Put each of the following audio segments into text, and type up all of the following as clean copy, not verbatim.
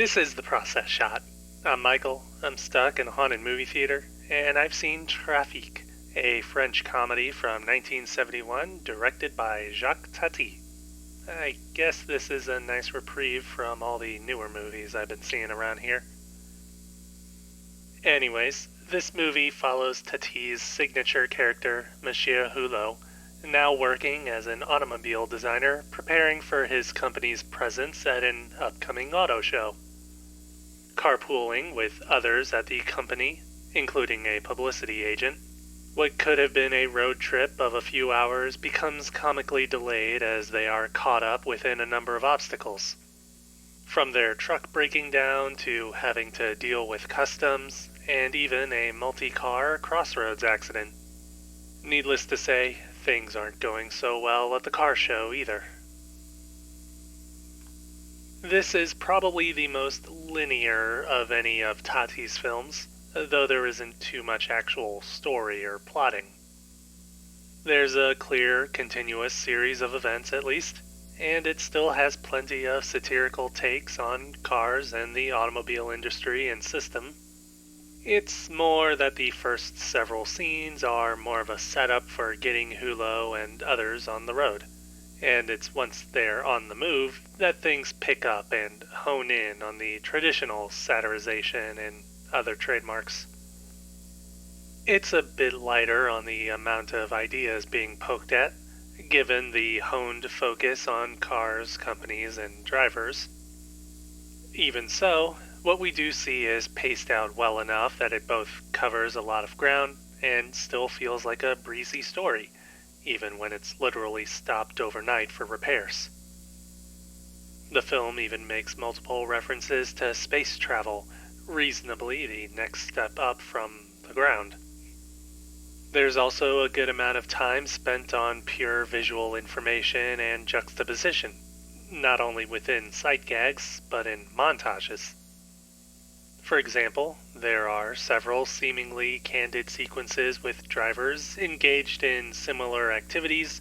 This is the process shot. I'm Michael. I'm stuck in a haunted movie theater, and I've seen Trafic, a French comedy from 1971 directed by Jacques Tati. I guess this is a nice reprieve from all the newer movies I've been seeing around here. Anyways, this movie follows Tati's signature character, Monsieur Hulot, now working as an automobile designer, preparing for his company's presence at an upcoming auto show. Carpooling with others at the company, including a publicity agent, what could have been a road trip of a few hours becomes comically delayed as they are caught up within a number of obstacles. From their truck breaking down to having to deal with customs, and even a multi-car crossroads accident. Needless to say, things aren't going so well at the car show either. This is probably the most linear of any of Tati's films, though there isn't too much actual story or plotting. There's a clear, continuous series of events at least, and it still has plenty of satirical takes on cars and the automobile industry and system. It's more that the first several scenes are more of a setup for getting Hulot and others on the road, and it's once they're on the move that things pick up and hone in on the traditional satirization and other trademarks. It's a bit lighter on the amount of ideas being poked at, given the honed focus on cars, companies, and drivers. Even so, what we do see is paced out well enough that it both covers a lot of ground and still feels like a breezy story, even when it's literally stopped overnight for repairs. The film even makes multiple references to space travel, reasonably the next step up from the ground. There's also a good amount of time spent on pure visual information and juxtaposition, not only within sight gags, but in montages. For example, there are several seemingly candid sequences with drivers engaged in similar activities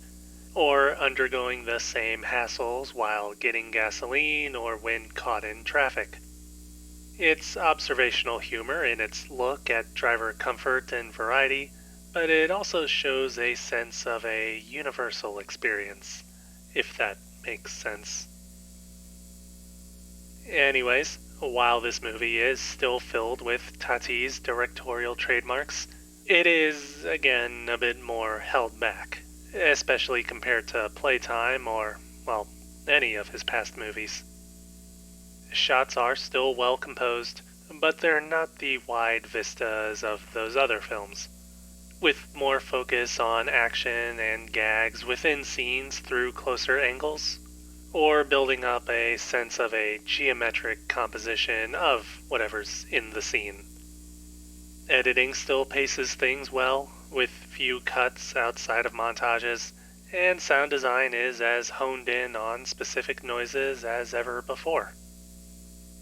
or undergoing the same hassles while getting gasoline or when caught in traffic. It's observational humor in its look at driver comfort and variety, but it also shows a sense of a universal experience, if that makes sense. Anyways, while this movie is still filled with Tati's directorial trademarks, it is, again, a bit more held back, especially compared to Playtime or, well, any of his past movies. Shots are still well composed, but they're not the wide vistas of those other films, with more focus on action and gags within scenes through closer angles, or building up a sense of a geometric composition of whatever's in the scene. Editing still paces things well, with few cuts outside of montages, and sound design is as honed in on specific noises as ever before.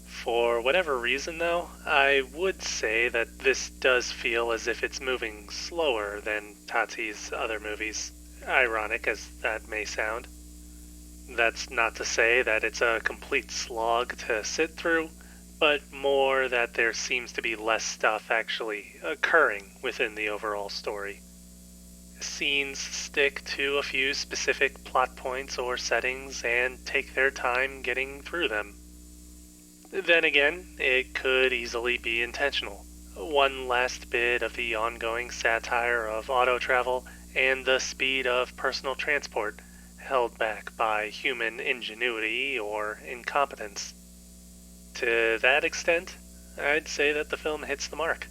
For whatever reason, though, I would say that this does feel as if it's moving slower than Tati's other movies, ironic as that may sound. That's not to say that it's a complete slog to sit through, but more that there seems to be less stuff actually occurring within the overall story. Scenes stick to a few specific plot points or settings and take their time getting through them. Then again, it could easily be intentional. One last bit of the ongoing satire of auto travel and the speed of personal transport, held back by human ingenuity or incompetence. To that extent, I'd say that the film hits the mark.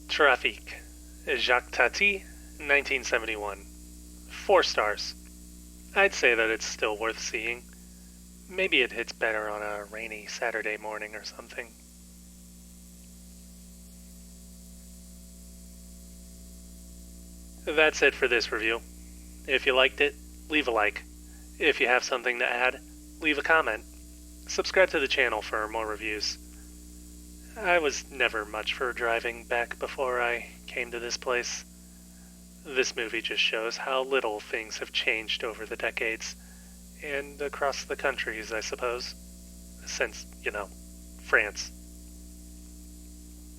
Trafic, Jacques Tati, 1971. 4 stars. I'd say that it's still worth seeing. Maybe it hits better on a rainy Saturday morning or something. That's it for this review. If you liked it, leave a like. If you have something to add, leave a comment. Subscribe to the channel for more reviews. I was never much for driving back before I came to this place. This movie just shows how little things have changed over the decades, and across the countries, I suppose, since, France.